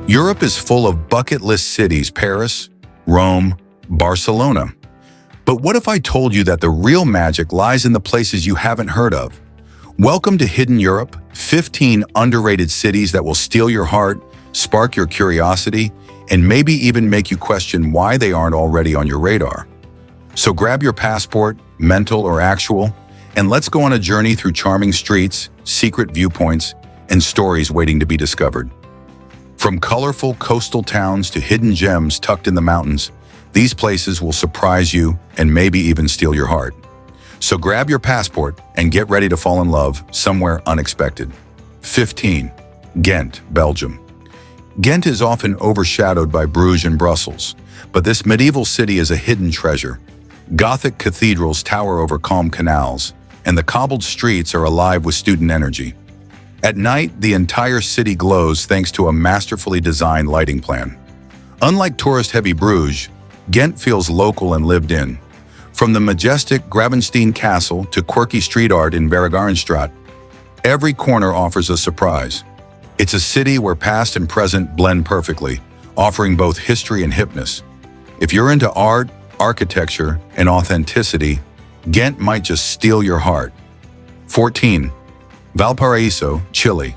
Europe is full of bucket list cities: Paris, Rome, Barcelona. But what if I told you that the real magic lies in the places you haven't heard of? Welcome to Hidden Europe, 15 underrated cities that will steal your heart, spark your curiosity, and maybe even make you question why they aren't already on your radar. So grab your passport, mental or actual, and let's go on a journey through charming streets, secret viewpoints, and stories waiting to be discovered. From colorful coastal towns to hidden gems tucked in the mountains, these places will surprise you and maybe even steal your heart. So grab your passport and get ready to fall in love somewhere unexpected. 15. Ghent, Belgium. Ghent is often overshadowed by Bruges and Brussels, but this medieval city is a hidden treasure. Gothic cathedrals tower over calm canals, and the cobbled streets are alive with student energy. At night, the entire city glows thanks to a masterfully designed lighting plan. Unlike tourist-heavy Bruges, Ghent feels local and lived in. From the majestic Gravenstein Castle to quirky street art in Vergarenstraat, every corner offers a surprise. It's a city where past and present blend perfectly, offering both history and hipness. If you're into art, architecture, and authenticity, Ghent might just steal your heart. 14. Valparaiso, Chile.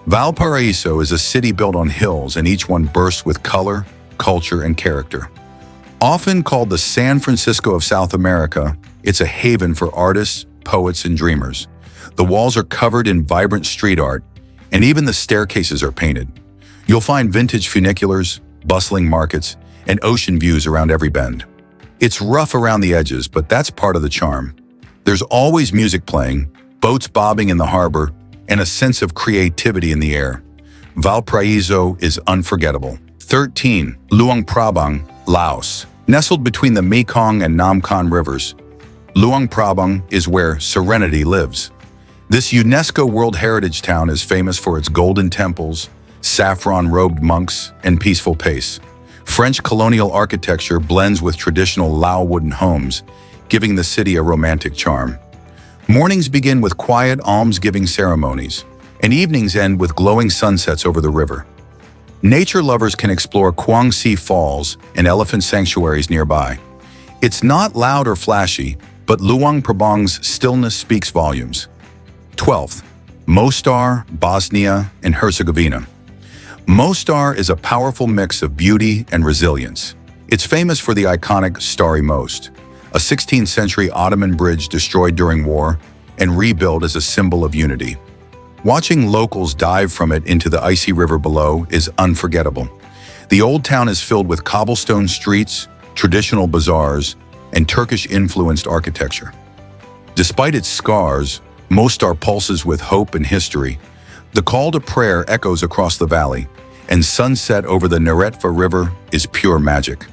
Valparaiso is a city built on hills, and each one bursts with color, culture, and character. Often called the San Francisco of South America, it's a haven for artists, poets, and dreamers. The walls are covered in vibrant street art, and even the staircases are painted. You'll find vintage funiculars, bustling markets, and ocean views around every bend. It's rough around the edges, but that's part of the charm. There's always music playing, boats bobbing in the harbor, and a sense of creativity in the air. Valparaiso is unforgettable. 13. Luang Prabang, Laos. Nestled between the Mekong and Nam Khan rivers, Luang Prabang is where serenity lives. This UNESCO World Heritage town is famous for its golden temples, saffron-robed monks, and peaceful pace. French colonial architecture blends with traditional Lao wooden homes, giving the city a romantic charm. Mornings begin with quiet almsgiving ceremonies, and evenings end with glowing sunsets over the river. Nature lovers can explore Quang Si Falls and elephant sanctuaries nearby. It's not loud or flashy, but Luang Prabang's stillness speaks volumes. 12th. Mostar, Bosnia and Herzegovina. Mostar is a powerful mix of beauty and resilience. It's famous for the iconic Stari Most, a 16th century Ottoman bridge destroyed during war and rebuilt as a symbol of unity. Watching locals dive from it into the icy river below is unforgettable. The old town is filled with cobblestone streets, traditional bazaars, and Turkish-influenced architecture. Despite its scars, Mostar pulses with hope and history. The call to prayer echoes across the valley, and sunset over the Neretva River is pure magic.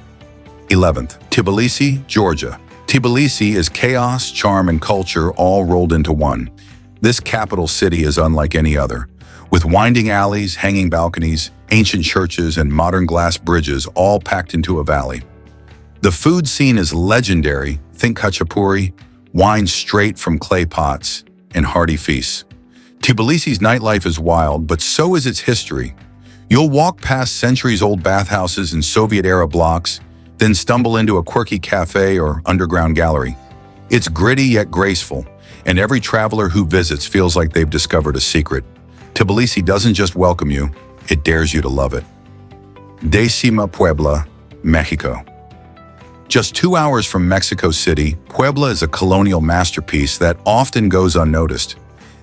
11th. Tbilisi, Georgia. Tbilisi is chaos, charm, and culture all rolled into one. This capital city is unlike any other, with winding alleys, hanging balconies, ancient churches, and modern glass bridges all packed into a valley. The food scene is legendary. Think khachapuri, wine straight from clay pots, and hearty feasts. Tbilisi's nightlife is wild, but so is its history. You'll walk past centuries-old bathhouses and Soviet-era blocks, then stumble into a quirky cafe or underground gallery. It's gritty yet graceful, and every traveler who visits feels like they've discovered a secret. Tbilisi doesn't just welcome you, it dares you to love it. Décima Puebla, Mexico. Just 2 hours from Mexico City, Puebla is a colonial masterpiece that often goes unnoticed.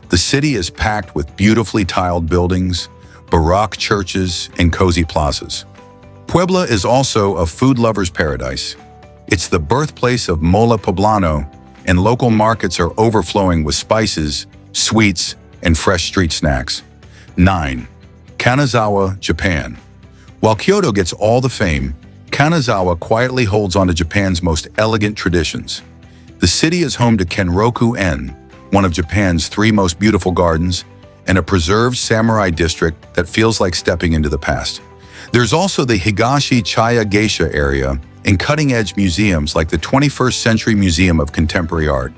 The city is packed with beautifully tiled buildings, Baroque churches, and cozy plazas. Puebla is also a food lover's paradise. It's the birthplace of mole poblano, and local markets are overflowing with spices, sweets, and fresh street snacks. 9. Kanazawa, Japan. While Kyoto gets all the fame, Kanazawa quietly holds on to Japan's most elegant traditions. The city is home to Kenroku-en, one of Japan's 3 most beautiful gardens, and a preserved samurai district that feels like stepping into the past. There's also the Higashi Chaya Geisha area, and cutting-edge museums like the 21st Century Museum of Contemporary Art.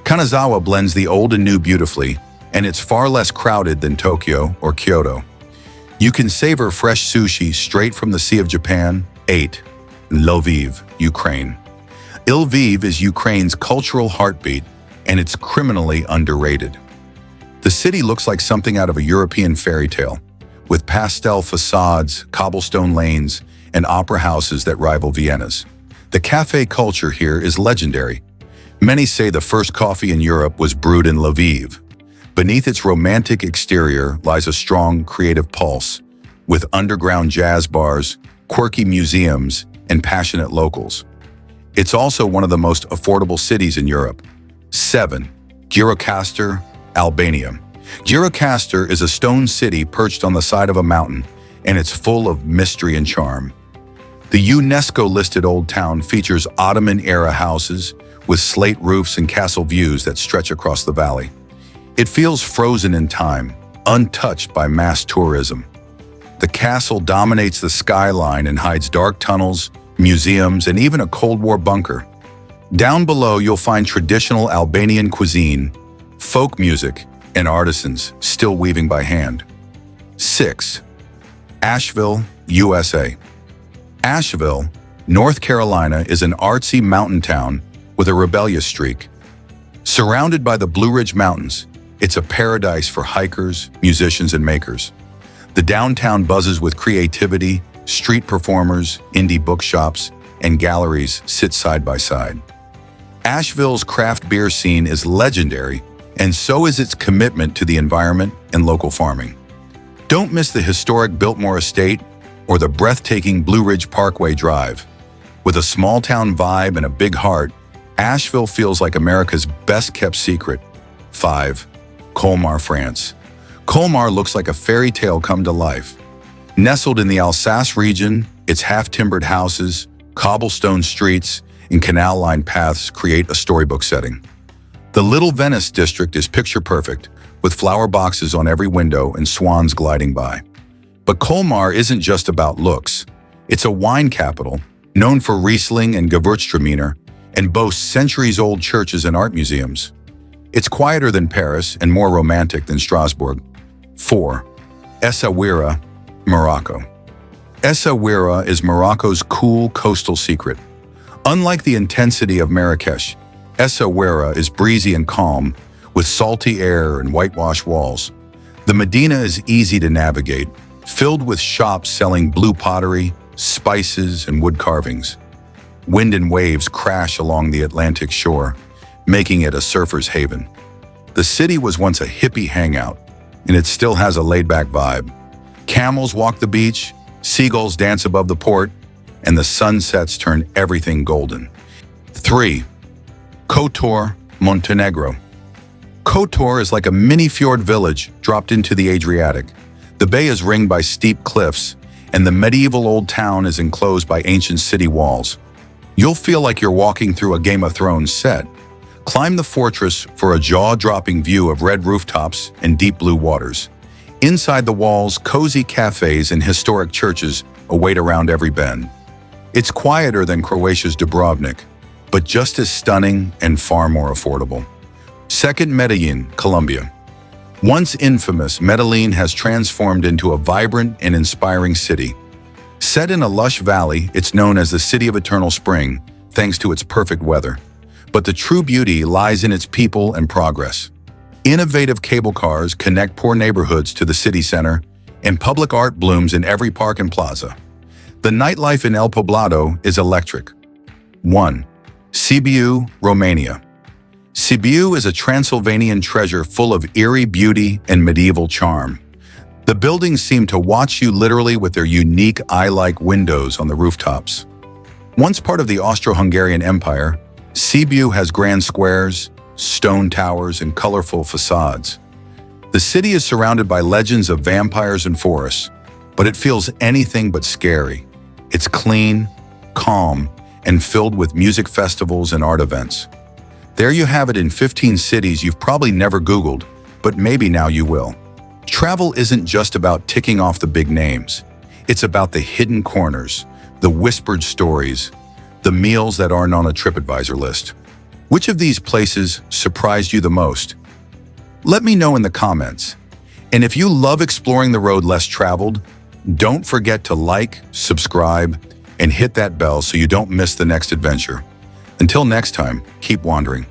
Kanazawa blends the old and new beautifully, and it's far less crowded than Tokyo or Kyoto. You can savor fresh sushi straight from the Sea of Japan. 8. Lviv, Ukraine. Lviv is Ukraine's cultural heartbeat, and it's criminally underrated. The city looks like something out of a European fairy tale, with pastel facades, cobblestone lanes, and opera houses that rival Vienna's. The cafe culture here is legendary. Many say the first coffee in Europe was brewed in Lviv. Beneath its romantic exterior lies a strong, creative pulse, with underground jazz bars, quirky museums, and passionate locals. It's also one of the most affordable cities in Europe. 7. Gjirokastër, Albania. Gjirokastër is a stone city perched on the side of a mountain, and it's full of mystery and charm. The UNESCO-listed Old Town features Ottoman-era houses with slate roofs and castle views that stretch across the valley. It feels frozen in time, untouched by mass tourism. The castle dominates the skyline and hides dark tunnels, museums, and even a Cold War bunker. Down below, you'll find traditional Albanian cuisine, folk music, and artisans still weaving by hand. 6. Asheville, USA. Asheville, North Carolina is an artsy mountain town with a rebellious streak. Surrounded by the Blue Ridge Mountains, it's a paradise for hikers, musicians, and makers. The downtown buzzes with creativity, street performers, indie bookshops, and galleries sit side by side. Asheville's craft beer scene is legendary, and so is its commitment to the environment and local farming. Don't miss the historic Biltmore Estate or the breathtaking Blue Ridge Parkway Drive. With a small-town vibe and a big heart, Asheville feels like America's best-kept secret. 5. Colmar, France. Colmar looks like a fairy tale come to life. Nestled in the Alsace region, its half-timbered houses, cobblestone streets, and canal-lined paths create a storybook setting. The Little Venice district is picture-perfect, with flower boxes on every window and swans gliding by. But Colmar isn't just about looks. It's a wine capital, known for Riesling and Gewürztraminer, and boasts centuries-old churches and art museums. It's quieter than Paris and more romantic than Strasbourg. 4. Essaouira, Morocco. Essaouira is Morocco's cool coastal secret. Unlike the intensity of Marrakesh, Essaouira is breezy and calm, with salty air and whitewashed walls. The Medina is easy to navigate, filled with shops selling blue pottery, spices, and wood carvings. Wind and waves crash along the Atlantic shore, making it a surfer's haven. The city was once a hippie hangout, and it still has a laid-back vibe. Camels walk the beach, seagulls dance above the port, and the sunsets turn everything golden. 3. Kotor, Montenegro. Kotor is like a mini fjord village dropped into the Adriatic. The bay is ringed by steep cliffs, and the medieval old town is enclosed by ancient city walls. You'll feel like you're walking through a Game of Thrones set. Climb the fortress for a jaw-dropping view of red rooftops and deep blue waters. Inside the walls, cozy cafes and historic churches await around every bend. It's quieter than Croatia's Dubrovnik, but just as stunning and far more affordable. 2. Medellin, Colombia. Once infamous, Medellin has transformed into a vibrant and inspiring city. Set in a lush valley, it's known as the City of Eternal Spring, thanks to its perfect weather. But the true beauty lies in its people and progress. Innovative cable cars connect poor neighborhoods to the city center, and public art blooms in every park and plaza. The nightlife in El Poblado is electric. 1. Sibiu, Romania. Sibiu is a Transylvanian treasure full of eerie beauty and medieval charm. The buildings seem to watch you literally with their unique eye-like windows on the rooftops. Once part of the Austro-Hungarian Empire, Sibiu has grand squares, stone towers, and colorful facades. The city is surrounded by legends of vampires and forests, but it feels anything but scary. It's clean, calm, and filled with music festivals and art events. There you have it in 15 cities you've probably never Googled, but maybe now you will. Travel isn't just about ticking off the big names. It's about the hidden corners, the whispered stories, the meals that aren't on a TripAdvisor list. Which of these places surprised you the most? Let me know in the comments. And if you love exploring the road less traveled, don't forget to like, subscribe, and hit that bell so you don't miss the next adventure. Until next time, keep wandering.